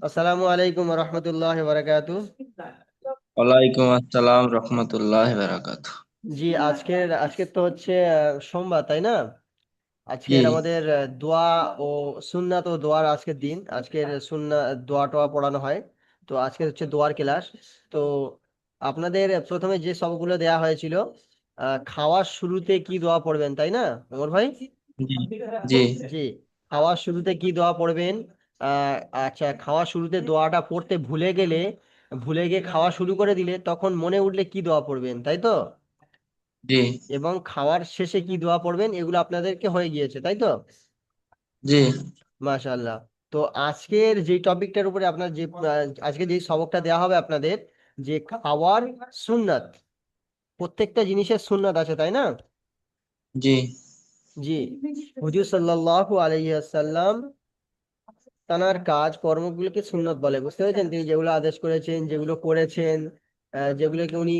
আসসালামু আলাইকুম রহমতুল্লাহ বারাকাতু। ওয়ালাইকুম আসসালাম রহমতুল্লাহ বারাকাতুহু। জি, আজকের তো হচ্ছে সোমবার, তাই না? জি আজকের আমাদের দোয়া ও সুন্নাত ও দোয়ার আজকের দিন। আজকের দোয়া টোয়া পড়ানো হয়। তো আজকে হচ্ছে দোয়ার ক্লাস। তো আপনাদের প্রথমে যে সবগুলো দেয়া হয়েছিল, খাওয়ার শুরুতে কি দোয়া পড়বেন, তাই না ওমর ভাই? জি জি জি, খাওয়ার শুরুতে কি দোয়া পড়বেন? আহ আচ্ছা, খাওয়ার শুরুতে দোয়াটা পড়তে ভুলে গিয়ে খাওয়া শুরু করে দিলে তখন মনে উঠলে কি দোয়া পড়বেন, তাই তো? জি এবং খাওয়ার শেষে কি দোয়া পড়বেন, এগুলো আপনাদেরকে হয়ে গিয়েছে, তাই তো? জি মাশাআল্লাহ। তো আজকের যে টপিকটার উপরে আপনার আজকে যে সবকটা দেওয়া হবে আপনাদের, যে খাওয়ার সুন্নাত। প্রত্যেকটা জিনিসের সুন্নাত আছে, তাই না? জি জি, হুজুর সাল্লাল্লাহু আলাইহি ওয়াসাল্লাম তানার কাজ কর্মগুলোকে সুন্নত বলে, বুঝতে পেরেছেন? তিনি যেগুলো আদেশ করেছেন, যেগুলো করেছেন, যেগুলোকে উনি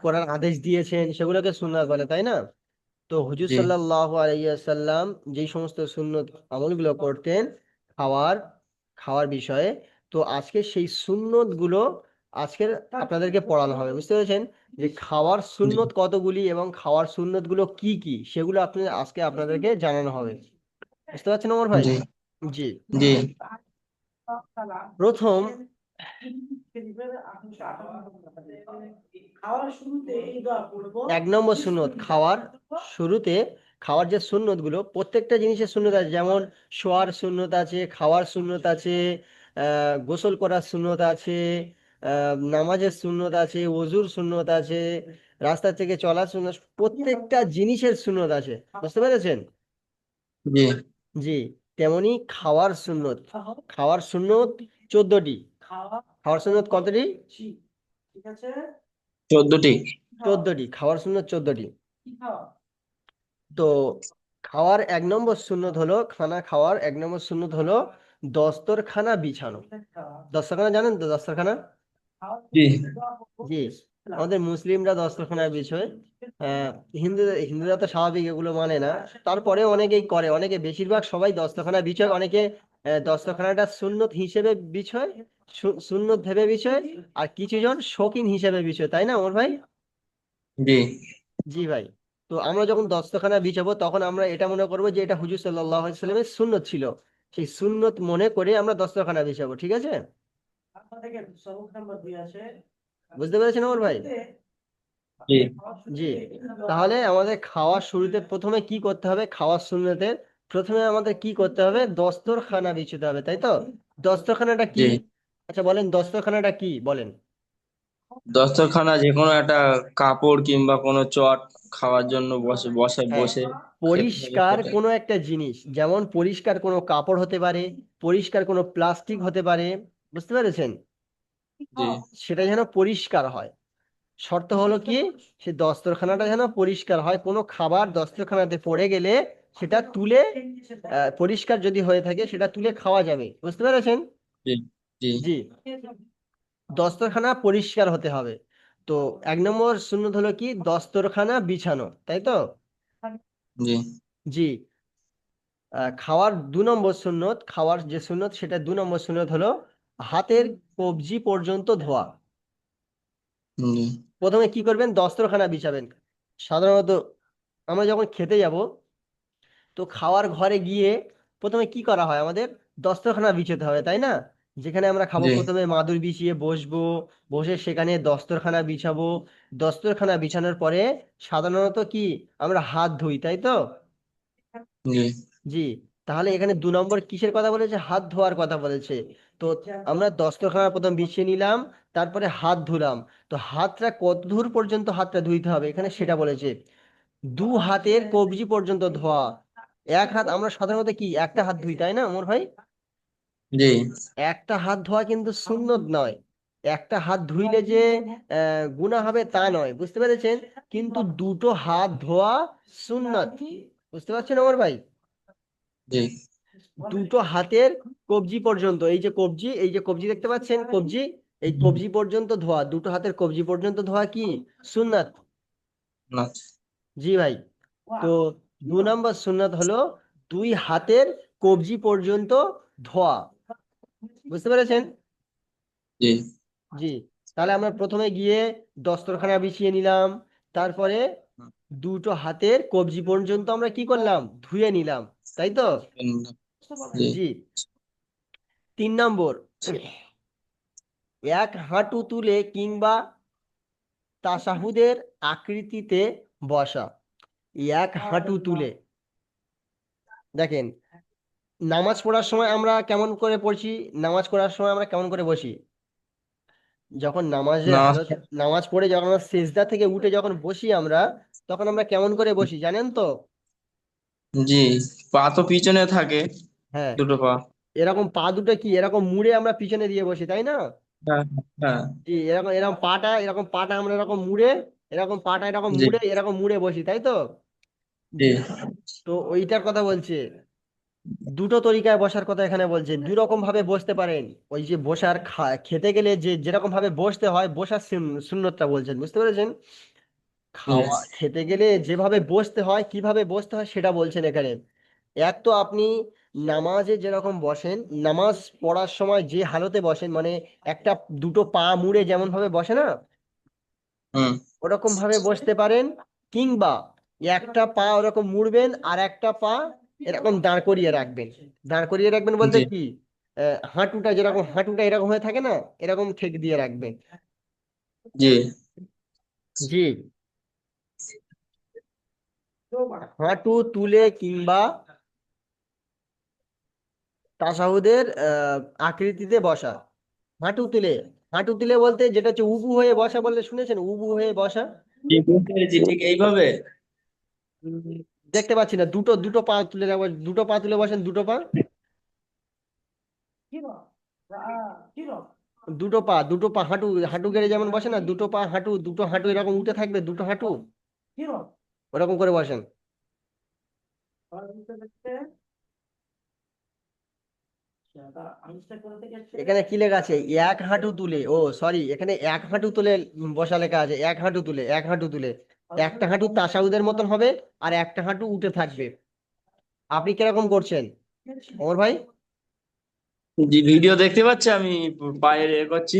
করার আদেশ দিয়েছেন, সেগুলোকে সুন্নাত বলে, তাই না? তো হুজুর জি সাল্লাল্লাহু আলাইহি ওয়াসাল্লাম যেই সমস্ত সুন্নত আমলগুলো করতেন খাওয়ার খাওয়ার বিষয়ে, তো আজকে সেই সুন্নত গুলো আজকের আপনাদেরকে পড়ানো হবে, বুঝতে পেরেছেন? যে খাওয়ার জি সুন্নত কতগুলি এবং খাওয়ার সুন্নত গুলো কি কি, সেগুলো আজকে আপনাদেরকে জানানো হবে। বুঝতে পারছেন ওমর ভাই? জি জি। জি প্রথম এক নম্বর সুন্নত, খাওয়ার যে সুন্নত গুলো, প্রত্যেকটা জিনিসের সুন্নত আছে। যেমন শোয়ার সুন্নত আছে, খাওয়ার সুন্নত আছে, গোসল করার সুন্নত আছে, নামাজের সুন্নত আছে, ওযুর সুন্নত আছে, রাস্তা থেকে চলার সুন্নত, প্রত্যেকটা জিনিসের সুন্নত আছে, বুঝতে পেরেছেন? জি জি, তেমনি খাওয়ার সুন্নত 14টি। খাওয়ার সুন্নত কতটি? 14টি। 14টি খাওয়ার সুন্নত, 14টি। তো খাওয়ার এক নম্বর সুন্নত হলো দস্তরখানা বিছানো। দস্তরখানা জানেন তো? দস্তরখানা, জি জি, আমাদের মুসলিমরা দস্তরখানা বিষয়, আহ হিন্দুরা তো স্বাভাবিক এগুলো মানে না। তারপরে অনেকেই করে, বেশিরভাগ সবাই দস্তরখানা বিষয়, অনেকে দস্তরখানাটা সুন্নত হিসেবে বিষয়, সুন্নত ভেবে বিষয়, আর কিছু জন শৌখিন হিসেবে বিষয়, তাই না ওর ভাই? জি জি ভাই। তো আমরা যখন দস্তখানা বিছাবো তখন আমরা এটা মনে করবো যে এটা হুজুর সাল্লাল্লাহু আলাইহি সাল্লামের সুন্নত ছিল। সেই সুন্নত মনে করে আমরা দস্তখানা বিছাবো, ঠিক আছে? বুঝতে পেরেছেন ওমর ভাই? জি জি। তাহলে আমাদের খাওয়ার শুরুতে প্রথমে কি করতে হবে? খাওয়ার শুরুতে প্রথমে আমাদের কি করতে হবে? দস্তরখানা বিছাতে হবে, তাই তো? দস্তরখানাটা কি? জি আচ্ছা বলেন, দস্তরখানাটা কি বলেন? দস্তরখানা যে কোনো একটা কাপড় কিংবা কোনো চট খাওয়ার জন্য বসে বসে হ্যাঁ, বসে খেতে হবে পরিষ্কার সেটাই। কোনো একটা জিনিস, যেমন পরিষ্কার কোনো কাপড় হতে পারে, পরিষ্কার কোনো প্লাস্টিক হতে পারে, বুঝতে পেরেছেন? জি সেটা যেন পরিষ্কার হয়। শর্ত হলো কি, সে দস্তরখানাটা যেন পরিষ্কার হয়। কোনো খাবার দস্তরখানাতে পড়ে গেলে সেটা তুলে, পরিষ্কার যদি হয়ে থাকে সেটা তুলে খাওয়া যাবে, বুঝতে পেরেছেন? জি জি জি, দস্তরখানা পরিষ্কার হতে হবে। তো এক নম্বর সুন্নত হলো কি, দস্তরখানা বিছানো, তাই তো? জি জি। খাওয়ার যে সুন্নত, সেটা 2 নম্বর সুন্নত হলো হাতের কবজি পর্যন্ত ধোয়া। জি প্রথমে কি করবেন? দস্তরখানা বিছাবেন। সাধারণত আমরা যখন খেতে যাব, তো খাওয়ার ঘরে গিয়ে প্রথমে কি করা হয় আমাদের? দস্তরখানা বিছাতে হবে, তাই না? যেখানে আমরা খাবো জি প্রথমে মাদুর বিছিয়ে বসবো, বসে সেখানে দস্তরখানা বিছাবো। দস্তরখানা বিছানোর পরে সাধারণত কি, আমরা হাত ধুই, তাই তো? জি জি। তাহলে এখানে 2 নম্বর কিসের কথা বলেছে? হাত ধোয়ার কথা বলেছে। তো আমরা দস্তরখানা প্রথম বিছিয়ে নিলাম, তারপরে হাত ধুলাম। তো হাতটা কত দূর পর্যন্ত হাতটা ধুইতে হবে এখানে সেটা বলেছে। 2 হাতের কবজি পর্যন্ত ধোয়া। এক হাত, আমরা সাধারণত কি একটা হাত ধুই, তাই না ওমর ভাই? জি একটা হাত ধোয়া কিন্তু সুন্নত নয়। একটা হাত ধুইলে যে গুনাহ হবে তা নয়, বুঝতে পেরেছেন? কিন্তু দুটো হাত ধোয়া সুন্নত, বুঝতে পারছেন ওমর ভাই? জি দুটো হাতের কবজি পর্যন্ত, এই যে কবজি দেখতে পাচ্ছেন, কবজি, এই কবজি পর্যন্ত ধোয়া, দুটো হাতের কবজি পর্যন্ত ধোয়া কি সুন্নাত? না। জি ভাই। তো 2 নম্বর সুন্নাত হলো 2 হাতের কবজি পর্যন্ত ধোয়া, বুঝতে পেরেছেন? জি জি। তাহলে আমরা প্রথমে গিয়ে দস্তরখানা বিছিয়ে নিলাম, তারপরে দুটো হাতের কবজি পর্যন্ত আমরা কি করলাম, ধুয়ে নিলাম, তাই তো? জি জি। 3 নম্বর, এক হাঁটু তুলে কিংবা তাশাহুদের আকৃতিতে বসা। এক হাঁটু তুলে, দেখেন, নামাজ পড়ার সময় আমরা কেমন করে পড়ছি, নামাজ পড়ার সময় আমরা কেমন করে বসি, যখন নামাজের না। হালত, নামাজ পড়ে যখন আমরা সেজদা থেকে উঠে যখন বসি আমরা, তখন আমরা কেমন করে বসি জানেন তো? জি, পা তো পিছনে থাকে, হ্যাঁ, দুটো পা। এরকম পা দুটো কি এরকম মুড়ে আমরা পিছনে দিয়ে বসি, তাই না? হ্যাঁ হ্যাঁ। জি, এরকম এরকম পাটা, এরকম পাটা আমরা এরকম মুড়ে, এরকম পাটা এরকম জি মুড়ে, এরকম মুড়ে বসি, তাই তো? জি তো ওইটার কথা বলছে, দুটো তরিকায় বসার কথা এখানে বলছে, দুই রকম ভাবে বসতে পারেন। ওই যে বসার খেতে গেলে যে যেরকম ভাবে বসতে হয়, বসার সুন্নতটা বলছেন, বুঝতে পেরেছেন? জি খাওয়া খেতে গেলে যেভাবে বসতে হয়, কিভাবে বসতে হয় সেটা বলছেন এখানে। এক তো আপনি নামাজে যেরকম বসেন, নামাজ পড়ার সময় যে হালতে বসেন, মানে একটা দুটো পা মুড়ে যেমন ভাবে বসে না, হুম। ওরকম ভাবে বসতে পারেন। কিংবা একটা পা ওরকম মুড়বেন আর একটা পা এরকম দাঁড় করিয়ে রাখবেন। দাঁড় করিয়ে রাখবেন বলতে জি কি, হাঁটুটা যেরকম, হাঁটুটা এরকম হয়ে থাকে না, এরকম ঠেক দিয়ে রাখবেন। জি জি। হাঁটু তুলে কিংবা তাসাহুদের আকৃতিতে বসা। হাঁটু তুলে, হাঁটু তুলে বলতে যেটা হচ্ছে উবু হয়ে বসা, বললে শুনেছেন উবু হয়ে বসা? জি, বুঝতে পেরেছি, ঠিক এইভাবে। উম, দেখতে পাচ্ছি না, দুটো দুটো পা তুলে রাখবেন, দুটো পা তুলে বসেন, দুটো পা, দুটো পা, দুটো পা হাঁটু, হাঁটু গেড়ে যেমন বসে না, দুটো পা হাঁটু, দুটো হাঁটু এরকম উঠে থাকবে, দুটো হাঁটু ওরকম করে বসেন। এখানে কি লেখা আছে, এক হাঁটু তুলে, ও সরি, এখানে এক হাঁটু তুলে বসা লেখা আছে, এক হাঁটু তুলে, এক হাঁটু তুলে। একটা হাঁটু তাসাউদের মতন হবে আর একটা হাঁটু উঠে থাকবে। আপনি কিরকম করছেন ওমর ভাই? জি, ভিডিও দেখতে পাচ্ছি আমি, পায়ের করছি।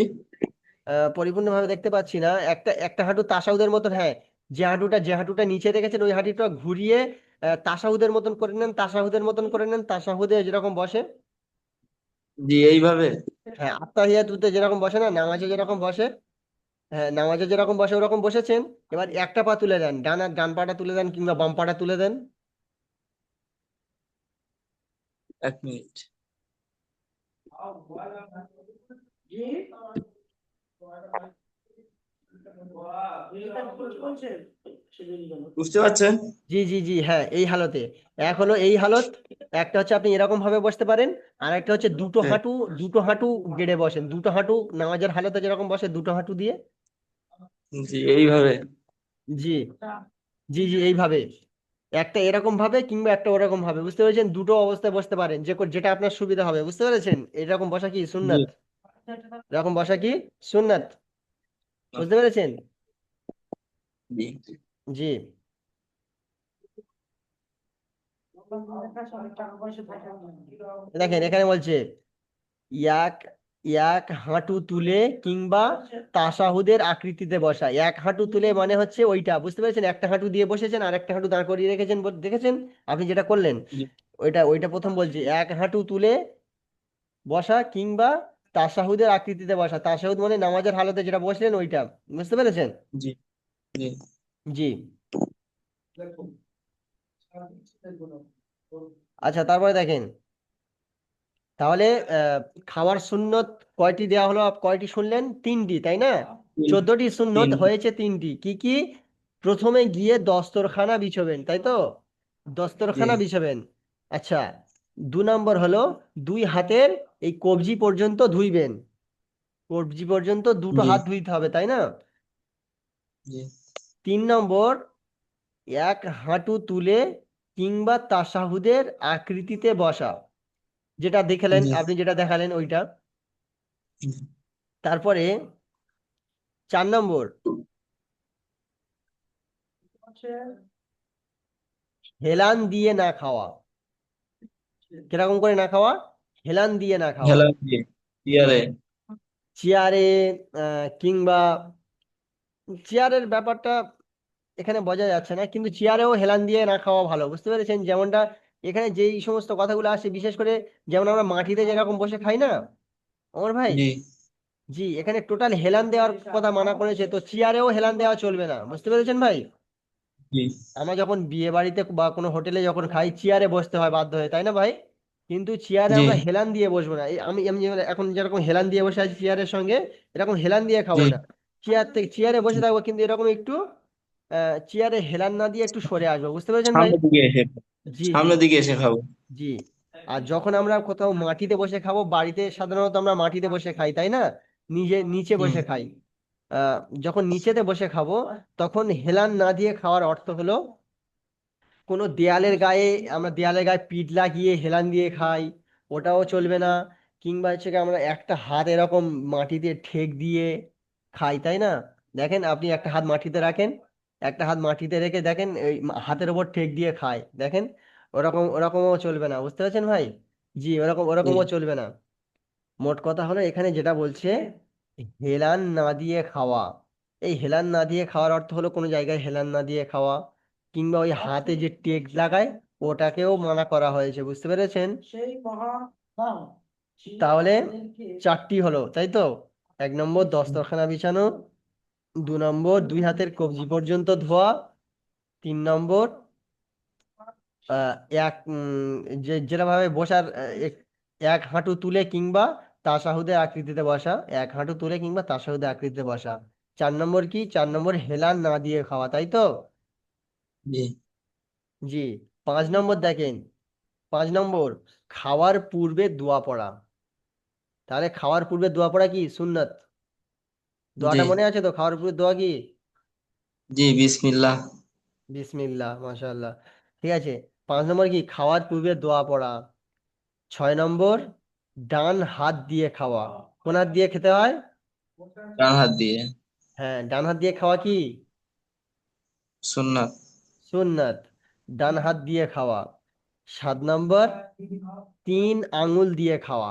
পরিপূর্ণভাবে দেখতে পাচ্ছি না, একটা একটা হাঁটু তাসাউদের মতন, হ্যাঁ। যে হাঁটুটা নিচে রেখেছেন ওই হাঁটুটা ঘুরিয়ে তাসাহুদের মতন করে নেন, তাসাহুদের মতন করে নেন, তাসাহুদে যেরকম বসে। জি, এইভাবে। হ্যাঁ, আত্তাহিয়াতুতে যেরকম বসে না, নামাজে যেরকম বসে, হ্যাঁ নামাজে যেরকম বসে ওরকম বসেছেন। এবার একটা পা তুলে দেন, ডান পাটা তুলে দেন কিংবা বাম পাটা তুলে দেন। 1 মিনিট। বুঝতে পারছেন? জি জি জি, হ্যাঁ এই হালতে, এক হলো এই হালত, একটা হচ্ছে আপনি এরকম ভাবে বসতে পারেন, আর একটা হচ্ছে দুটো হ্যাঁ। হাঁটু, দুটো হাঁটু গেড়ে বসেন, দুটো হাঁটু নামাজের হালতে যেরকম বসে দুটো হাঁটু দিয়ে। জি, এইভাবে। জি জি জি, এইভাবে একটা এরকম ভাবে কিংবা একটা ওরকম ভাবে, বুঝতে পেরেছেন? দুটো অবস্থায় বসতে পারেন, যেটা আপনার সুবিধা হবে, বুঝতে পেরেছেন? এরকম বসা কি জি সুন্নাত, এরকম বসা কি সুন্নাত, বুঝতে পেরেছেন? জি জি। দেখেন এখানে বলছে, এক এক হাঁটু তুলে কিংবা তাসাহুদের আকৃতিতে বসা। এক হাঁটু তুলে মানে হচ্ছে ওইটা, বুঝতে পেরেছেন? একটা হাঁটু দিয়ে বসেছেন আর একটা হাঁটু দাঁড় করিয়ে রেখেছেন, দেখেছেন আপনি যেটা করলেন? জি ওইটা ওইটা প্রথম বলছি, এক হাঁটু তুলে বসা কিংবা তাসাহুদের আকৃতিতে বসা। তাসাহুদ মানে নামাজের হালতে যেটা বসলেন ওইটা, বুঝতে পেরেছেন? জি জি জি। আচ্ছা, তারপরে দেখেন, তাহলে আহ, খাওয়ার সুন্নত কয়টি দেওয়া হলো, কয়টি শুনলেন? 3টি, তাই না? তিন 14টি সুন্নত তিন হয়েছে 3টি, কি কি? প্রথমে গিয়ে দস্তরখানা বিছবেন, তাই তো? জি দস্তরখানা বিছাবেন। আচ্ছা, 2 নম্বর হলো দুই হাতের এই কবজি পর্যন্ত ধুইবেন, কবজি পর্যন্ত দুটো জি হাত ধুইতে হবে, তাই না? জি 3 নম্বর, এক হাঁটু তুলে কিংবা তাসাহুদের আকৃতিতে বসা, যেটা দেখালেন জি আপনি, যেটা দেখালেন ওইটা। জি তারপরে 4 নম্বর, হেলান দিয়ে না খাওয়া। কিরকম করে না খাওয়া? হেলান দিয়ে না খাওয়া। হেলান দিয়ে, জি চেয়ারে। চেয়ারে কিংবা চেয়ারের ব্যাপারটা এখানে বোঝা যাচ্ছে না, কিন্তু চেয়ারেও হেলান দিয়ে না খাওয়া ভালো, বুঝতে পেরেছেন? যেমনটা এখানে যেই সমস্ত কথাগুলো আসে, বিশেষ করে যেমন আমরা মাটিতে যেরকম বসে খাই না আমার ভাই, জি জি, এখানে টোটাল হেলান দেওয়ার কথা মানা করেছে, তো চেয়ারেও হেলান দেওয়া চলবে না, বুঝতে পেরেছেন ভাই? জি আমরা যখন বিয়ে বাড়িতে বা কোনো হোটেলে যখন খাই, চেয়ারে বসতে হয় বাধ্য হয়ে, তাই না ভাই? কিন্তু চেয়ারে জি আমরা হেলান দিয়ে বসবো না। এই আমি আমি এখন যেরকম হেলান দিয়ে বসে আছি চেয়ারের সঙ্গে, এরকম হেলান দিয়ে খাবো জি না। চেয়ারে বসে থাকবো, কিন্তু এরকম একটু চেয়ারে হেলান না দিয়ে একটু সরে আসবো, বুঝতে পেরেছেন ভাই? সামনের দিকে এসে জি জি সামনের দিকে এসে খাবো। জি। আর যখন আমরা কোথাও মাটিতে বসে খাবো, বাড়িতে সাধারণত আমরা মাটিতে বসে খাই, তাই না? নিচে হুম বসে খাই। যখন নিচেতে বসে খাবো, তখন হেলান না দিয়ে খাওয়ার অর্থ হলো কোনো দেয়ালের গায়ে পিঠ লাগিয়ে হেলান দিয়ে খাই, ওটাও চলবে না। কিংবা হচ্ছে কি আমরা একটা হাত এরকম মাটিতে ঠেক দিয়ে খাই, তাই না? দেখেন, আপনি একটা হাত মাটিতে রাখেন, একটা হাত মাটিতে রেখে দেখেন এই হাতের ওপর ঠেক দিয়ে খায়, দেখেন। ওরকমও চলবে না, বুঝতে পারছেন ভাই? জি, জি ওরকমও চলবে না। মোট কথা হলো এখানে যেটা বলছে, হেলান না দিয়ে খাওয়া। এই হেলান না দিয়ে খাওয়ার অর্থ হলো কোনো জায়গায় হেলান না দিয়ে খাওয়া, কিংবা ওই হাতে যে টেক লাগায় ওটাকেও মানা করা হয়েছে, বুঝতে পেরেছেন? তাহলে চারটি হলো, তাই তো? 1 নম্বর দস্তরখানা বিছানো, 2 নম্বর দুই হাতের কবজি পর্যন্ত ধোয়া, 3 নম্বর আহ, এক যেভাবে বসার এক হাঁটু তুলে কিংবা তাসাহুদের আকৃতিতে বসা, এক হাঁটু তুলে কিংবা তাসাহুদের আকৃতিতে বসা। 4 নম্বর কি? 4 নম্বর হেলান না দিয়ে খাওয়া, তাই তো? জি জি। 5 নম্বর দেখেন, 5 নম্বর খাওয়ার পূর্বে দোয়া পড়া। তাহলে খাওয়ার পূর্বে দোয়া পড়া কি সুন্নাত? জি দোয়াটা মনে আছে তো? খাওয়ার পূর্বে দোয়া কি? জি বিসমিল্লাহ। বিসমিল্লাহ, মাশাআল্লাহ। ঠিক আছে। 5 নম্বর কি? খাওয়ার পূর্বে দোয়া পড়া। 6 নম্বর ডান হাত দিয়ে খাওয়া। কোন হাত দিয়ে খেতে হয়? ডান হাত দিয়ে। হ্যাঁ, ডান হাত দিয়ে খাওয়া কি সুন্নাত। সুন্নাত। ডান হাত দিয়ে খাওয়া। 7 নম্বর 3 আঙ্গুল দিয়ে খাওয়া।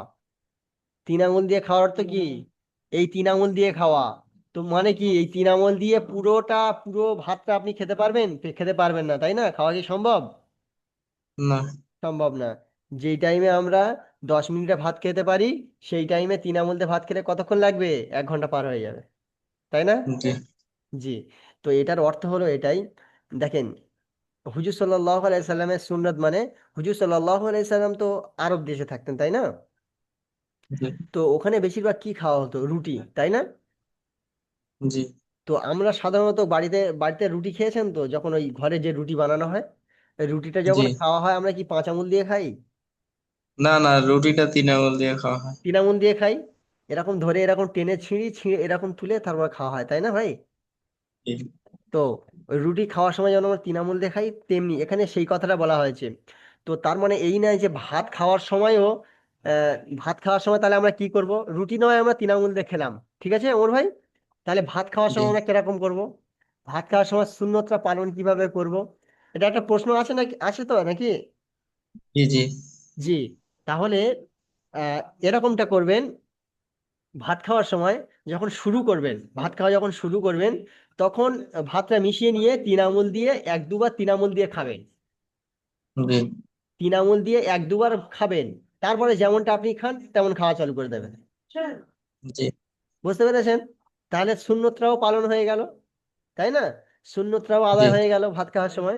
3 আঙ্গুল দিয়ে খাওয়ার অর্থ কি? এই 3 আঙ্গুল দিয়ে খাওয়া, তো মানে কি এই 3 আঙ্গুল দিয়ে পুরো ভাতটা আপনি খেতে পারবেন? খেতে পারবেন না, তাই না? খাওয়া কি সম্ভব? না। সম্ভব না। যেই টাইমে আমরা 10 মিনিটে ভাত খেতে পারি, সেই টাইমে 3 আঙ্গুল দিয়ে ভাত খেলে কতক্ষণ লাগবে? 1 ঘন্টা পার হয়ে যাবে, তাই না? জি জি। তো এটার অর্থ হলো এটাই। দেখেন, হুজুর সাল্লাল্লাহু আলাইহি সাল্লামের সুন্নাত মানে, হুজুর সাল্লাল্লাহু আলাইহি সাল্লাম তো আরব দেশে থাকতেন, তাই না? জি তো ওখানে বেশিরভাগ কি খাওয়া হতো? রুটি, তাই না? জি তো আমরা সাধারণত বাড়িতে বাড়িতে রুটি খেয়েছেন তো? যখন ওই ঘরে যে রুটি বানানো হয়, এই রুটিটা জি। যখন খাওয়া হয়, আমরা কি 5 আঙ্গুল দিয়ে খাই? না না, রুটিটা 3 আঙুল দিয়ে খাওয়া হয়। 3 আঙ্গুল দিয়ে খাই। এরকম ধরে এরকম টেনে ছিঁড়ি ছিঁড়ে এরকম তুলে তারপর খাওয়া হয়, তাই না ভাই? জি তো ওই রুটি খাওয়ার সময় যেমন আমরা 3 আঙ্গুল দিয়ে খাই, তেমনি এখানে সেই কথাটা বলা হয়েছে। তো তার মানে এই নয় যে ভাত খাওয়ার সময়ও আহ, ভাত খাওয়ার সময় তাহলে আমরা কি করব? রুটি নয় আমরা 3 আঙ্গুল দিয়ে খেলাম, ঠিক আছে ওমর ভাই? তাহলে ভাত খাওয়ার জি সময় আমরা কিরকম করব? ভাত খাওয়ার সময় সুন্নতটা পালন কিভাবে করব? এটা একটা প্রশ্ন আছে নাকি? আছে তো নাকি? জি জি জি। তাহলে এরকমটা করবেন, ভাত খাওয়ার সময় ভাত খাওয়া যখন শুরু করবেন, তখন ভাতটা মিশিয়ে নিয়ে 3 আঙ্গুল দিয়ে এক দুবার 3 আঙ্গুল দিয়ে খাবেন। জি 3 আঙ্গুল দিয়ে এক দুবার খাবেন। তারপরে যেমনটা আপনি খান তেমন খাওয়া চালু করে দেবেন। জি বুঝতে পেরেছেন? তাহলে সুন্নতটাও পালন হয়ে গেল, তাই না? সুন্নতটাও জি। আদায় হয়ে গেল ভাত খাওয়ার সময়।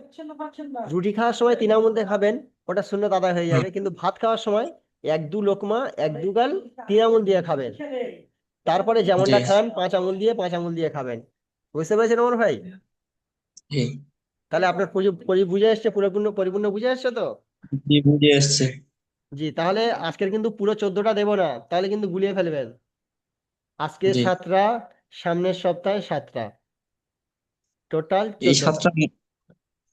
রুটি খাওয়ার সময় 3 আঙ্গুল দিয়ে খাবেন, ওটা সুন্নত আদায় হয়ে হুম। যাবে, কিন্তু ভাত খাওয়ার সময় এক দু লোকমা এক দুগাল 3 আঙ্গুল দিয়ে খাবেন। তারপরে জি যেমনটা খান 5 আঙ্গুল দিয়ে 5 আঙ্গুল দিয়ে খাবেন। বুঝতে পেরেছেন আমার ভাই? জি তাহলে আপনার বুঝে এসছে, পরিপূর্ণ পরিপূর্ণ বুঝে এসছে তো? জি বুঝে এসছে। জি। তাহলে আজকের কিন্তু পুরো 14টা দেবো না, তাহলে কিন্তু গুলিয়ে ফেলবেন। আজকে জি। 7টা, সামনের সপ্তাহে 7টা, টোটাল এই 14টা। 7টা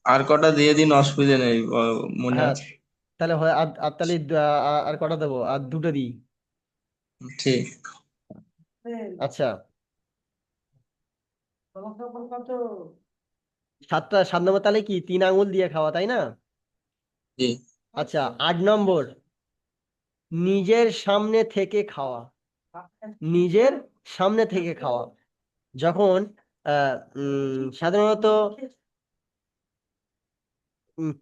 আর কটা দিয়ে দিন, অসুবিধা নেই, মনে হ্যাঁ, আছে। তাহলে হয় আর তাহলে আর কটা দেবো? আর দুটো দিই। ঠিক। আচ্ছা, 7 নম্বর তাহলে কি 3 আঙ্গুল দিয়ে খাওয়া, তাই না? জি আচ্ছা, 8 নম্বর নিজের সামনে থেকে খাওয়া। নিজের সামনে থেকে খাওয়া। যখন সাধারণত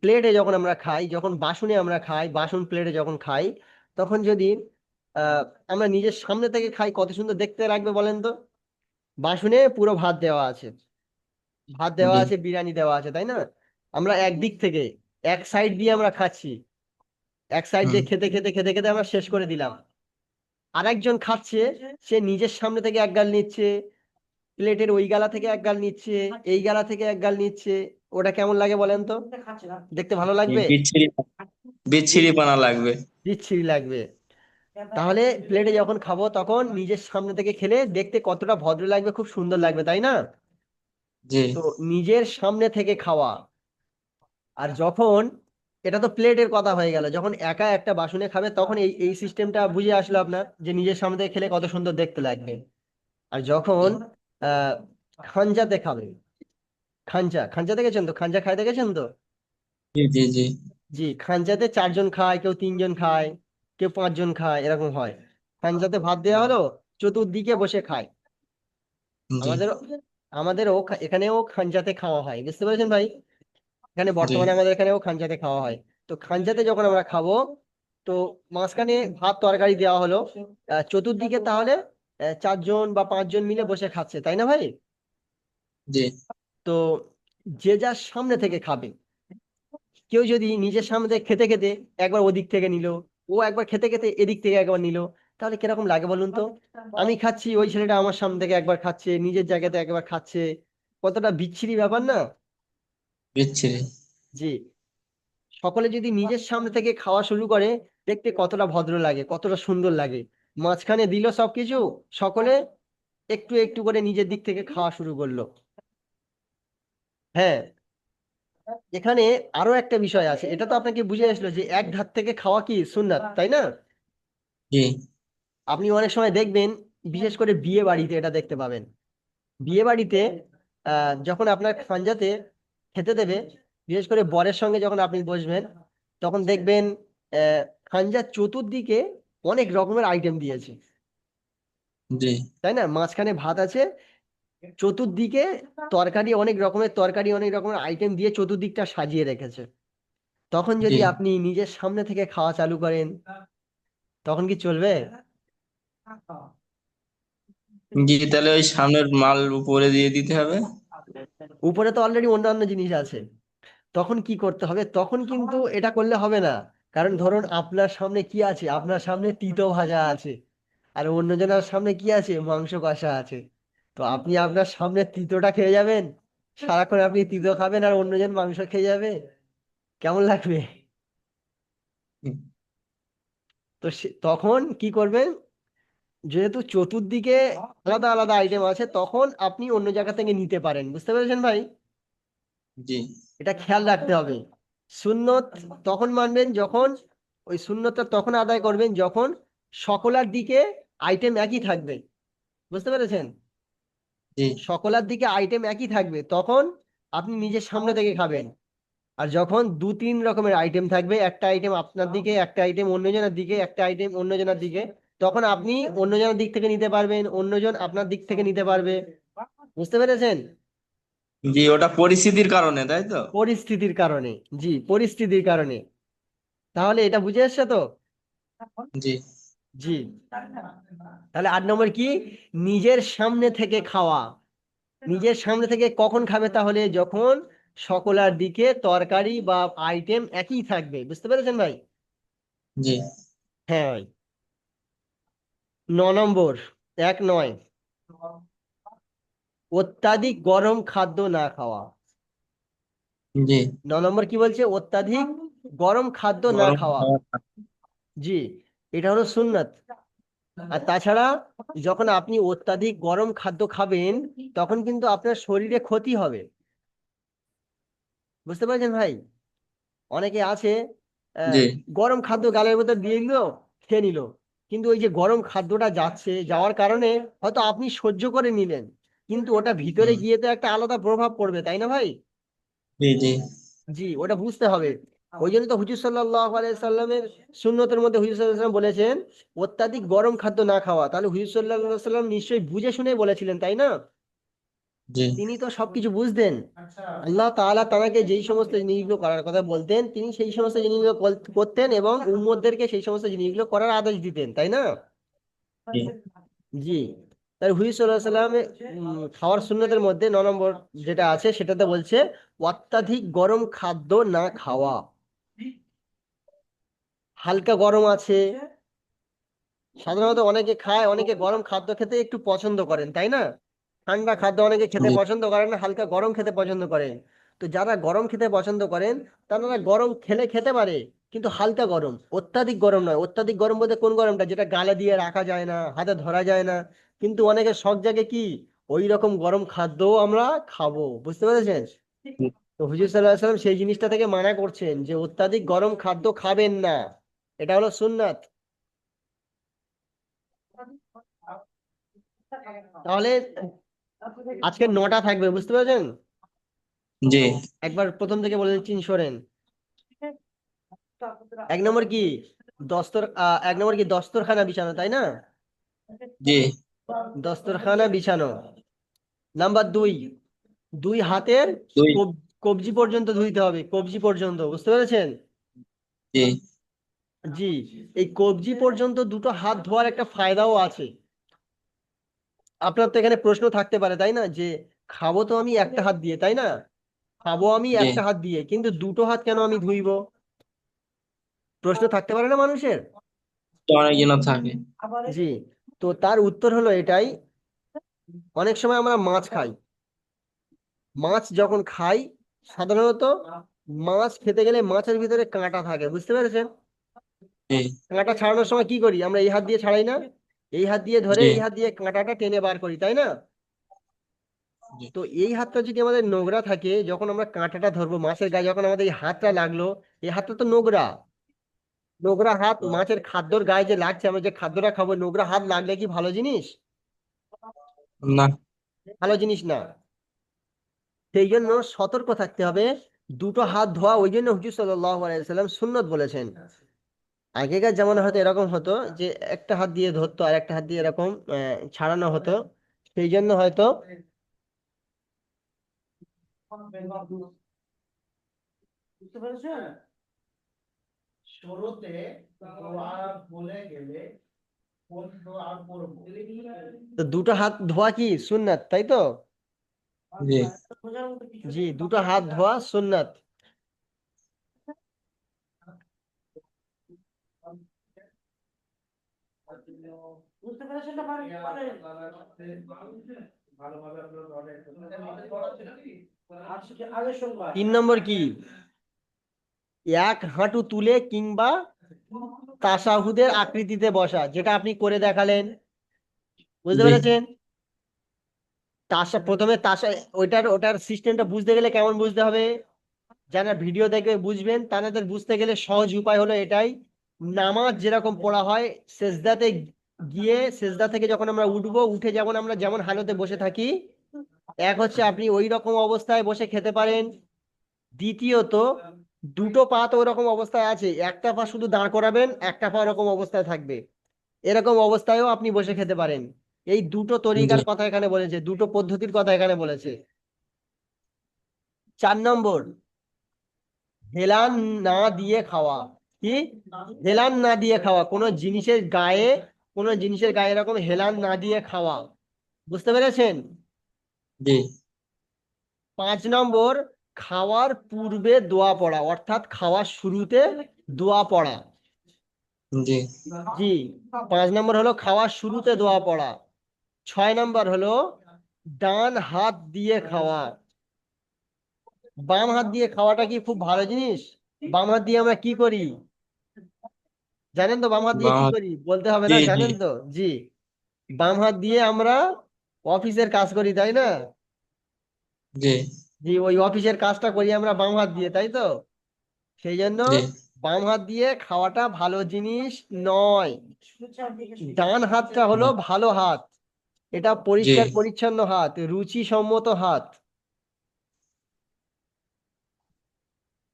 প্লেটে যখন আমরা খাই, যখন বাসনে আমরা খাই, বাসন প্লেটে যখন খাই, তখন যদি আহ আমরা নিজের সামনে থেকে খাই, কত সুন্দর দেখতে লাগবে বলেন তো। বাসনে পুরো ভাত দেওয়া আছে, ভাত দেওয়া জি আছে, বিরিয়ানি দেওয়া আছে, তাই না? আমরা একদিক থেকে, এক সাইড দিয়ে আমরা খাচ্ছি, এক সাইড হুম দিয়ে খেতে খেতে খেতে খেতে আমরা শেষ করে দিলাম। আরেকজন খাচ্ছে, সে নিজের সামনে থেকে এক গাল নিচ্ছে, প্লেটের ওই গালা থেকে এক গাল নিচ্ছে, এই গালা থেকে এক গাল নিচ্ছে। ওটা কেমন লাগে বলেন তো? দেখতে ভালো লাগবে? বিচ্ছিরি বিচ্ছিরি বিচ্ছিরি, পানা লাগবে। বিচ্ছিরি লাগবে। তাহলে প্লেটে যখন খাবো তখন নিজের সামনে থেকে খেলে দেখতে কতটা ভদ্র লাগবে, খুব সুন্দর লাগবে, তাই না? জি তো নিজের সামনে থেকে খাওয়া। আর যখন, এটা তো প্লেটের কথা হয়ে গেল, যখন একা একটা বাসনে খাবে তখন এই এই সিস্টেমটা বুঝে আসলো আপনার, যে নিজের সামনে থেকে খেলে কত সুন্দর দেখতে লাগবে। আর যখন আহ খাঞ্জাতে খাবে, খাঞ্জা, খাঞ্জা দেখেছেন তো? খাঞ্জা খাই দেখেছেন তো? জি জি জি জি, খাঞ্জাতে চারজন খায়, কেউ তিনজন খায়, কেউ পাঁচজন খায়, এরকম হয়। খাঞ্জাতে ভাত দেওয়া হলো, চতুর্দিকে বসে খায়। জি আমাদের আমাদেরও এখানেও খাঞ্জাতে খাওয়া হয়, বুঝতে পেরেছেন ভাই? এখানে জি বর্তমানে আমাদের এখানেও খাঞ্জাতে খাওয়া হয়। তো খাঞ্জাতে যখন আমরা খাবো, তো মাঝখানে ভাত তরকারি দেওয়া হলো, চতুর্দিকে তাহলে চারজন বা পাঁচজন মিলে বসে খাচ্ছে, তাই না ভাই? জি তো যে যার সামনে থেকে খাবে। কেউ যদি নিজের সামনে থেকে খেতে খেতে একবার ওদিক থেকে নিল, ও একবার খেতে খেতে এদিক থেকে একবার নিল, তাহলে কিরকম লাগে বলুন তো? আমি খাচ্ছি, ওই ছেলেটা আমার সামনে থেকে একবার খাচ্ছে, নিজের জায়গাতে একবার খাচ্ছে, কতটা বিচ্ছিরি ব্যাপার না? বিচ্ছিরি। জি। সকলে যদি নিজের সামনে থেকে খাওয়া শুরু করে, দেখতে কতটা ভদ্র লাগে, কতটা সুন্দর লাগে। মাঝখানে দিল সবকিছু, সকলে একটু একটু করে নিজের দিক থেকে খাওয়া শুরু করলো। হ্যাঁ, এখানে আরো একটা বিষয় আছে, এটা তো আপনাকে বুঝে আসলো যে এক ধার থেকে খাওয়া কি সুন্নাত, তাই না? জি আপনি অনেক সময় দেখবেন, বিশেষ করে বিয়ে বাড়িতে এটা দেখতে পাবেন। বিয়ে বাড়িতে যখন আপনার খানজাতে খেতে দেবে, বিশেষ করে বরের সঙ্গে যখন আপনি বসবেন, তখন দেখবেন আহ খানজার চতুর্দিকে অনেক রকমের আইটেম দিয়েছে, জি তাই না? মাঝখানে ভাত আছে, চতুর্দিকে তরকারি, অনেক রকমের তরকারি, অনেক রকমের আইটেম দিয়ে চতুর্দিকটা সাজিয়ে রেখেছে। তখন জি যদি আপনি নিজের সামনে থেকে খাওয়া চালু করেন, তখন কি চলবে? জি, তাহলে ওই সামনের মাল উপরে দিয়ে দিতে হবে। উপরে তো অলরেডি অন্যান্য জিনিস আছে। তখন কি করতে হবে? তখন কিন্তু এটা করলে হবে না। কারণ ধরুন আপনার সামনে কি আছে, আপনার সামনে তিতো ভাজা আছে, আর অন্যজনের সামনে কি আছে, মাংস কষা আছে। তো আপনি আপনার সামনে তিতোটা খেয়ে যাবেন, সারাক্ষণ আপনি তিতো খাবেন, আর অন্যজন মাংস খেয়ে যাবে, কেমন লাগবে? হুম, তো তখন কি করবেন? যেহেতু চতুর্দিকে আলাদা আলাদা আইটেম আছে, তখন আপনি অন্য জায়গা থেকে নিতে পারেন, বুঝতে পেরেছেন ভাই? জি এটা খেয়াল রাখতে হবে। সুন্নত তখন মানবেন যখন, ওই সুন্নতটা তখন আদায় করবেন যখন সকলের দিকে আইটেম একই থাকবে, বুঝতে পেরেছেন? জি সকলের দিকে আইটেম একই থাকবে, তখন আপনি নিজের সামনে থেকে খাবেন। আর যখন দু তিন রকমের আইটেম থাকবে, একটা আইটেম আপনার দিকে, একটা আইটেম অন্যজনের দিকে, একটা আইটেম অন্যজনের দিকে, তখন আপনি অন্যজনের দিক থেকে নিতে পারবেন, অন্যজন আপনার দিক থেকে নিতে পারবে, বুঝতে পেরেছেন? জি, ওটা পরিস্থিতির কারণে, তাই তো? পরিস্থিতির কারণে। জি, পরিস্থিতির কারণে। তাহলে এটা বুঝে এসছে তো? জি জি। তাহলে 8 নম্বর কি? নিজের সামনে থেকে খাওয়া। নিজের সামনে থেকে কখন খাবে তাহলে? যখন সকলার দিকে তরকারি বা আইটেম একই থাকবে, বুঝতে পেরেছেন ভাই? জি হ্যাঁ ভাই। 9 নম্বর, 1 নয়, অত্যাধিক গরম খাদ্য না খাওয়া। জি 9 নম্বর কি বলছে? অত্যাধিক গরম খাদ্য না গরম খাওয়া। খাবার। জি, এটা হলো সুন্নাত। আর তাছাড়া যখন আপনি অত্যাধিক গরম খাদ্য খাবেন, তখন কিন্তু আপনার শরীরে ক্ষতি হবে, বুঝতে পারছেন ভাই? অনেকে আছে আহ, জি গরম খাদ্য গালের ভেতর দিয়ে দিল, খেয়ে নিল, কিন্তু ওই যে গরম খাদ্যটা যাচ্ছে, যাওয়ার কারণে হয়তো আপনি সহ্য করে নিলেন, কিন্তু ওটা ভিতরে হুম গিয়ে তো একটা আলাদা প্রভাব পড়বে, তাই না ভাই? জি জি জি, ওটা বুঝতে হবে। ওই জন্য তো হুজুর সাল্লাল্লাহু আলাইহি সাল্লামের সুন্নতের মধ্যে হুজুর সাল্লাল্লাহু আলাইহি সাল্লাম বলেছেন অত্যাধিক গরম খাদ্য না খাওয়া। তাহলে হুজুর সাল্লাল্লাহু আলাইহি সাল্লাম নিশ্চয়ই বুঝে শুনে বলেছিলেন, তাই না? জি তিনি তো সবকিছু বুঝতেন। আল্লাহ তাআলা তাকে যেই সমস্ত জিনিসগুলো করার কথা বলতেন তিনি সেই সমস্ত জিনিসগুলো করতেন এবং উম্মতদেরকে সেই সমস্ত জিনিসগুলো করার আদেশ দিতেন, তাই না? জি জি। তাই হুজুর সাল্লাল্লাহু আলাইহি সাল্লাম খাওয়ার সুন্নতের মধ্যে 9 নম্বর যেটা আছে সেটাতে বলছে অত্যাধিক গরম খাদ্য না খাওয়া। হালকা গরম আছে, সাধারণত অনেকে খায়, অনেকে গরম খাদ্য খেতে একটু পছন্দ করেন, তাই না? ঠান্ডা খাদ্য অনেকে খেতে জি পছন্দ করেন না, হালকা গরম খেতে পছন্দ করেন। তো যারা গরম খেতে পছন্দ করেন তারা গরম খেতে পারে, কিন্তু হালকা গরম, অত্যাধিক গরম নয়। অত্যাধিক গরম বলতে কোন গরমটা, যেটা গালে দিয়ে রাখা যায় না, হাতে ধরা যায় না। কিন্তু অনেকের শখ জাগে কি ওই রকম গরম খাদ্যও আমরা খাবো, বুঝতে পেরেছেন? জি। তো হুজুর সাল্লাল্লাহু আলাইহি সাল্লাম সেই জিনিসটা থেকে মানা করছেন যে অত্যাধিক গরম খাদ্য খাবেন না। এটা হলো সুন্নাত। তাহলে আজকে 9টা থাকবে, বুঝতে পেরেছেন? জি একবার প্রথম থেকে বলে দিচ্ছি, শোনেন। 1 নম্বর কি, 1 নম্বর কি দস্তরখানা বিছানো, তাই না? জি দস্তরখানা বিছানো। নাম্বার 2, দুই হাতের দুই কবজি পর্যন্ত ধুইতে হবে, কবজি পর্যন্ত, বুঝতে পেরেছেন? জি জি। এই কবজি পর্যন্ত দুটো হাত ধোয়ার একটা ফায়দাও আছে। আপনার তো এখানে প্রশ্ন থাকতে পারে, তাই না, যে খাবো তো আমি একটা হাত দিয়ে, তাই না? খাবো আমি জি একটা হাত দিয়ে, কিন্তু দুটো হাত কেন আমি ধুইবো? প্রশ্ন থাকতে পারে না মানুষের? তো অনেকজনের থাকে। জি। তো তার উত্তর হলো এটাই, অনেক সময় আমরা মাছ খাই। মাছ যখন খাই, সাধারণত মাছ খেতে গেলে মাছের ভিতরে কাঁটা থাকে, বুঝতে পেরেছেন? জি কাঁটা ছাড়ানোর সময় কি করি আমরা, এই হাত দিয়ে ছাড়াই না, এই হাত দিয়ে ধরে জি এই হাত দিয়ে কাঁটাটা টেনে বার করি, তাই না? জি তো এই হাতটা যদি আমাদের নোংরা থাকে, যখন আমরা কাঁটাটা ধরবো মাছের গায়ে, যখন আমাদের এই হাতটা লাগলো, এই হাতটা তো নোংরা। নোংরা হাত মাছের খাদ্যর গায়ে যে লাগছে, আমরা যে খাদ্যটা খাবো, নোংরা হাত লাগলে কি ভালো জিনিস? না। ভালো জিনিস না। সেই জন্য সতর্ক থাকতে হবে। দুটো হাত ধোয়া ওই জন্য হুজুর সাল্লাল্লাহু আলাইহি সাল্লাম সুন্নত বলেছেন। আগেকার জামানা হয়তো এরকম হতো যে একটা হাত দিয়ে ধরতো আর একটা হাত দিয়ে এরকম ছাড়ানো হতো। সেই জন্য হয়তো বুঝতে পেরেছেন? শুরুতে দোয়া বলে গেলে কোন দোয়া করব? তো দুটো হাত ধোয়া কি সুন্নাত, তাই তো? জি জি, দুটো হাত ধোয়া সুন্নাত। বুঝতে পেরেছেন না? 3 নম্বর কি, এক হাঁটু তুলে কিংবা তাশাহুদের আকৃতিতে বসা, যেটা আপনি করে দেখালেন, বুঝতে জি পেরেছেন? প্রথমে ওইটার ওটার সিস্টেমটা বুঝতে গেলে কেমন বুঝতে হবে, যারা ভিডিও দেখে বুঝবেন, তাদের বুঝতে গেলে সহজ উপায় হলো এটাই। নামাজ যেরকম পড়া হয়, সেজদাতে গিয়ে সেজদা থেকে যখন আমরা উঠবো, উঠে যেমন আমরা যেমন হালতে বসে থাকি, এক হচ্ছে আপনি ওই রকম অবস্থায় বসে খেতে পারেন। দ্বিতীয়ত, দুটো পা তো ওরকম অবস্থায় আছে, একটা পা শুধু দাঁড় করাবেন, একটা পা ওরকম অবস্থায় থাকবে, এরকম অবস্থায়ও আপনি বসে খেতে পারেন। এই দুটো জি তরিকার কথা এখানে বলেছে, দুটো পদ্ধতির কথা এখানে বলেছে। 4 নম্বর, হেলান না দিয়ে খাওয়া। কি? হেলান না দিয়ে খাওয়া, কোনো জিনিসের গায়ে এরকম হেলান না দিয়ে খাওয়া, বুঝতে পেরেছেন? জি 5 নম্বর, খাওয়ার পূর্বে দোয়া পড়া, অর্থাৎ খাওয়ার শুরুতে দোয়া পড়া। জি জি। 5 নম্বর হলো খাওয়ার শুরুতে দোয়া পড়া। 6 নম্বর হলো ডান হাত দিয়ে খাওয়া। বাম হাত দিয়ে খাওয়াটা কি খুব ভালো জিনিস? বাম হাত দিয়ে আমরা কি করি জানেন তো? বাম হাত দিয়ে কি বাঁ করি বলতে হবে জি না, জি জানেন তো? জি। বাম হাত দিয়ে আমরা অফিসের কাজ করি, তাই না? জি জি, ওই অফিসের কাজটা করি আমরা বাম হাত দিয়ে, তাই তো? সেই জন্য জি বাম হাত দিয়ে খাওয়াটা ভালো জিনিস নয়। ডান হাতটা হলো না, ভালো হাত, এটা জি পরিষ্কার পরিচ্ছন্ন হাত, রুচিসম্মত হাত।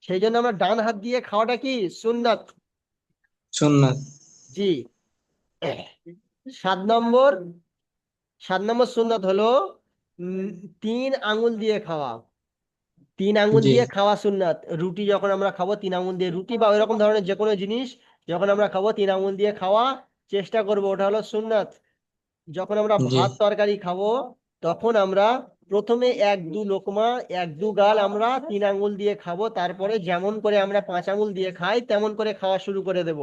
সেই জন্য আমরা ডান হাত দিয়ে খাওয়াটা কি সুন্নাত। সুন্নাত। জি। 7 নম্বর 7 নম্বর সুন্নাত হলো উম, 3 আঙ্গুল দিয়ে খাওয়া। 3 আঙ্গুল জি দিয়ে খাওয়া সুন্নাত। রুটি যখন আমরা খাবো 3 আঙ্গুল দিয়ে, রুটি বা ওইরকম ধরনের যে কোনো জিনিস যখন আমরা খাবো 3 আঙ্গুল দিয়ে খাওয়া চেষ্টা করব, ওটা হলো সুন্নাত। যখন আমরা জি ভাত তরকারি খাবো তখন আমরা প্রথমে 1-2 লোকমা 1-2 গাল আমরা 3 আঙ্গুল দিয়ে খাবো, তারপরে যেমন করে আমরা 5 আঙ্গুল দিয়ে খাই তেমন করে খাওয়া শুরু করে দেব।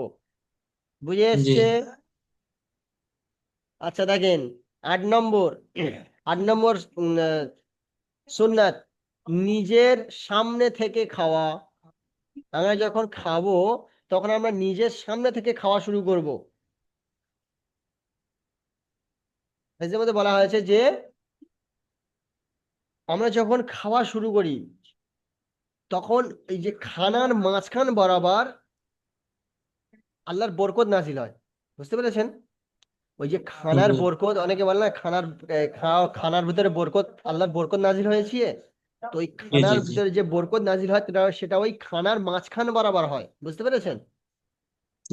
বুঝে জি এসছে? আচ্ছা দেখেন, 8 নম্বর 8 নম্বর সুন্নাত নিজের সামনে থেকে খাওয়া। আমরা যখন খাবো তখন আমরা নিজের সামনে থেকে খাওয়া শুরু করব। এর মধ্যে বলা হয়েছে যে আমরা যখন খাওয়া শুরু করি তখন এই যে খানার মাঝখান বরাবর আল্লাহর বরকত নাজিল হয়। বুঝতে পেরেছেন? ওই যে খানার জি বরকত, অনেকে বলে না খানার খানার ভিতরে বরকত, আল্লাহর বরকত নাজিল হয়েছে। তো ওই জি জি খানার জি ভিতরে যে বরকত নাজিল হয় সেটা সেটা ওই খানার মাঝখান বরাবর হয়। বুঝতে পেরেছেন?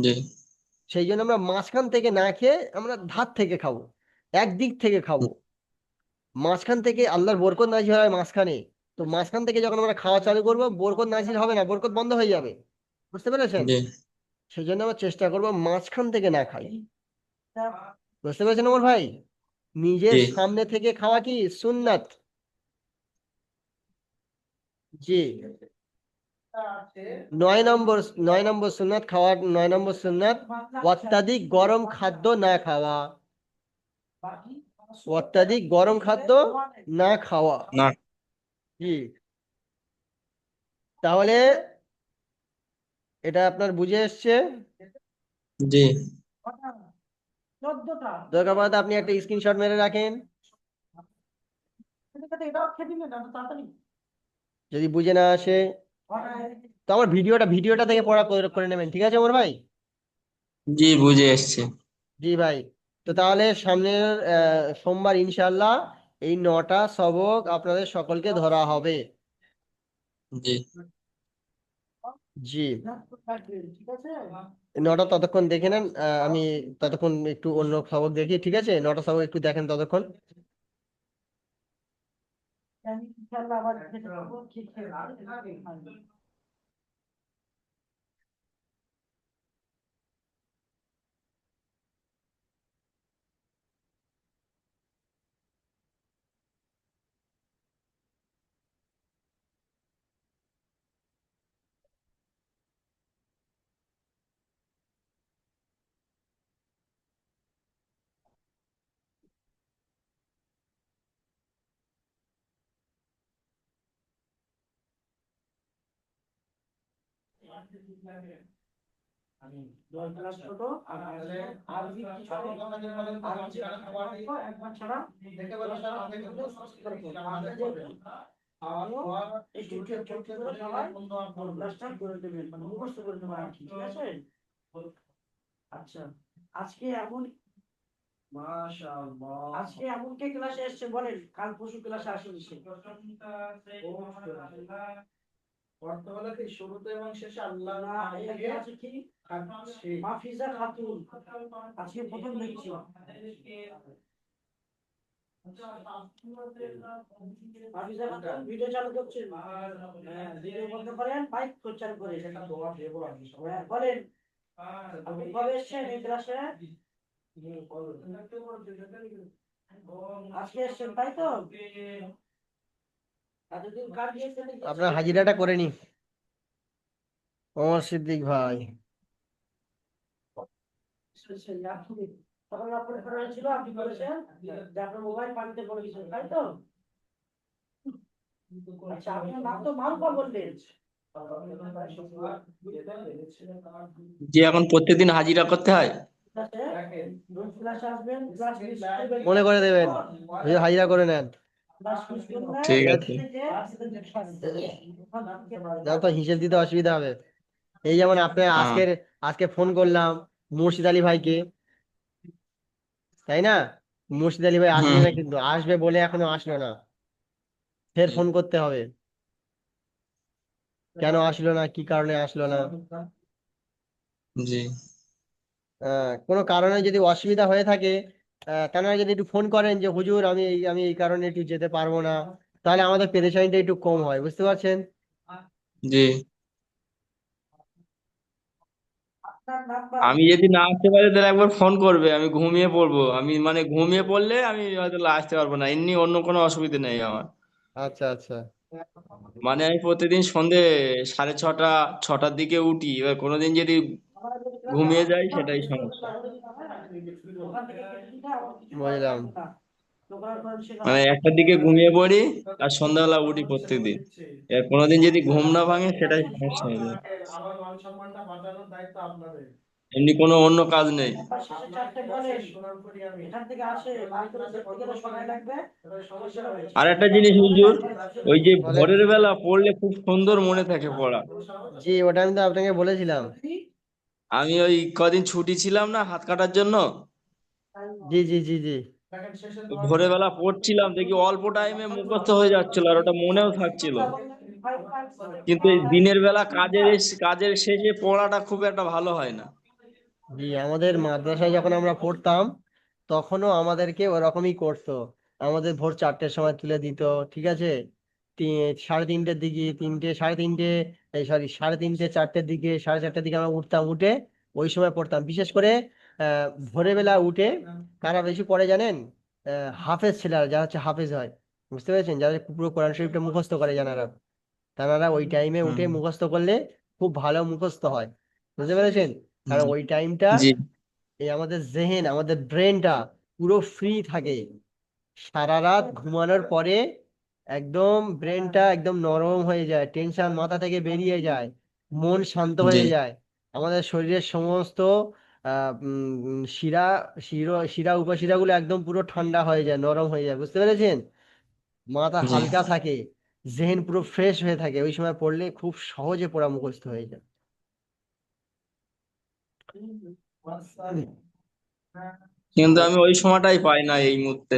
জি সেই জন্য আমরা মাঝখান থেকে না খেয়ে আমরা ধার থেকে খাবো, একদিক থেকে খাবো। মাঝখান থেকে আল্লাহর বরকত নাজিল হয় মাঝখানে। তো মাঝখান থেকে যখন আমরা খাওয়া চালু করবো বরকত নাজিল হবে না, বরকত বন্ধ হয়ে যাবে। বুঝতে পেরেছেন? জি সেই জন্য আমরা চেষ্টা করবো মাঝখান থেকে না খাই। বুঝতে পেরেছেন আমার ভাই? নিজের জি সামনে থেকে খাওয়া কি সুন্নাত। জি। 9 নম্বর 9 নম্বর সুন্নাত খাওয়ার, 9 নম্বর সুন্নাত অত্যাধিক গরম খাদ্য না খাওয়া। অত্যাধিক গরম খাদ্য না খাওয়া। না। জি। তাহলে এটা আপনার বুঝে এসছে। জি দরকার পড়লে আপনি একটা স্ক্রিনশট মেরে রাখেন যদি বুঝে না আসে। তো আমার ভিডিওটা থেকে পড়া করে নেবেন, ঠিক আছে আমার ভাই? জি বুঝে এসছে। জি ভাই। তো তাহলে সামনের সোমবার ইনশাল্লাহ এই 9টা সবক আপনাদের সকলকে ধরা হবে। জি জি। 9টা ততক্ষণ দেখে নেন, আমি ততক্ষণ একটু অন্য সবক দেখি, ঠিক আছে? 9টা সবক একটু দেখেন ততক্ষণ। আপনার হাজিরাটা করে নি ওমর সিদ্দিক ভাই। জি এখন প্রত্যেকদিন হাজিরা করতে হয়। মনে করে দেবেন, হাজিরা করে নেন। ঠিক ঠিক আছে। আছে, না তো হিসেব দিতে অসুবিধা হবে। এই যেমন আপনার হ্যাঁ। আজকে ফোন করলাম মুর্শিদ আলী ভাইকে, তাই না? মুর্শিদ আলী ভাই আসবে হুম না, কিন্তু আসবে বলে এখনো আসলো না, ফের ফোন করতে হবে। কেন আসলো না, কি কারণে আসলো না। জি কোনো কারণে যদি অসুবিধা হয়ে থাকে, তারা যদি একটু ফোন করেন যে হুজুর আমি এই কারণে একটু যেতে পারবো না, তাহলে আমাদের পেরেশানিটা একটু কম হয়, বুঝতে পারছেন। জি। আমি যদি না আসতে পারি তাহলে একবার ফোন করবে, আমি ঘুমিয়ে পড়বো, আমি মানে ঘুমিয়ে পড়লে আমি হয়তো আসতে পারবো না, এমনি অন্য কোনো অসুবিধা নেই আমার। আচ্ছা আচ্ছা। মানে আমি প্রতিদিন সন্ধে 6:30 6টার দিকে উঠি, এবার কোনোদিন যদি ঘুমিয়ে যাই সেটাই সমস্যা। বুঝলাম। মানে 1টার দিকে ঘুমিয়ে পড়ি আর সন্ধ্যাবেলা উঠি প্রত্যেকদিন, এবার কোনোদিন যদি ঘুম না ভাঙে সেটাই সমস্যা হয়ে যায়। এমনি কোনো অন্য কাজ নেই। আর একটা জিনিস হুজুর, ওই যে বলেন। ভোরের বেলা পড়লে খুব সুন্দর মনে থাকে পড়া। জি, ওটা আমি তো আপনাকে বলেছিলাম। আমি ওই কদিন ছুটি ছিলাম না হাত কাটার জন্য, জি জি জি জি। তো ভোরের বেলা পড়ছিলাম, দেখি অল্প টাইমে মুখস্থ হয়ে যাচ্ছিল আর ওটা মনেও থাকছিল। কিন্তু এই দিনের বেলা কাজের শেষে পড়াটা খুব একটা ভালো হয় না। জি, আমাদের মাদ্রাসায় যখন আমরা পড়তাম তখনও আমাদেরকে ওরকমই করতো। আমাদের ভোর 4টের সময় তুলে দিত, ঠিক আছে। 3:30-র দিকে, 3টে, 3:30, এই সরি 3:30, 4টের দিকে, 4:30-র দিকে আমরা উঠতাম, উঠে ওই সময় পড়তাম। বিশেষ করে ভোরবেলা উঠে কারা বেশি পড়ে জানেন? হাফেজ ছেলেরা, যারা হচ্ছে হাফেজ হয়, বুঝতে পেরেছেন, যারা পুরো কোরআন শরীফটা মুখস্থ করে জানারা, তারা ওই টাইমে উঠে হুম। মুখস্থ করলে খুব ভালো মুখস্থ হয়, বুঝতে পেরেছেন। কারণ জি ওই টাইমটা জি এই আমাদের জেহেন, আমাদের ব্রেনটা পুরো ফ্রি থাকে। সারা রাত ঘুমানোর পরে একদম ব্রেনটা একদম নরম হয়ে যায়, টেনশন মাথা থেকে বেরিয়ে যায়, মন শান্ত জি হয়ে যায়। আমাদের শরীরের সমস্ত শিরা, শিরা উপশিরাগুলো একদম পুরো ঠান্ডা হয়ে যায়, নরম হয়ে যায়, বুঝতে পেরেছেন। মাথা জি। হালকা থাকে, জেহেন পুরো ফ্রেশ হয়ে থাকে, ওই সময় পড়লে খুব সহজে পড়া মুখস্থ হয়ে যায়। কিন্তু আমি ওই সময়টাই পাই না এই মুহূর্তে।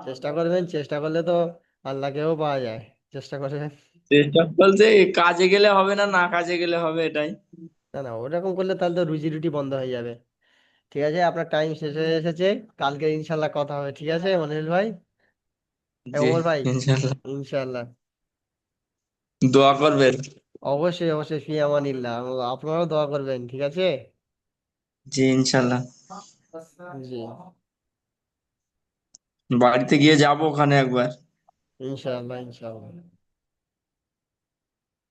চেষ্টা করবেন, চেষ্টা করলে তো আল্লাহকেও পাওয়া যায়, চেষ্টা করবেন। চেষ্টা বলতে কাজে গেলে হবে না, না কাজে গেলে হবে, এটাই। না না, ওরকম করলে তাহলে তো রুজি রুটি বন্ধ হয়ে যাবে। ঠিক আছে, আপনার টাইম শেষ হয়ে এসেছে। কালকে ইনশাল্লাহ কথা হবে, ঠিক আছে মনির ভাই, জি ওমর ভাই। ইনশাল্লাহ। ইনশাল্লাহ। দোয়া করবেন। অবশ্যই অবশ্যই, ফি আমানিল্লাহ। আপনারাও দোয়া করবেন, ঠিক আছে। জি ইনশাল্লাহ। জি। বাড়িতে গিয়ে যাবো ওখানে একবার। ইনশাআল্লাহ ইনশাআল্লাহ।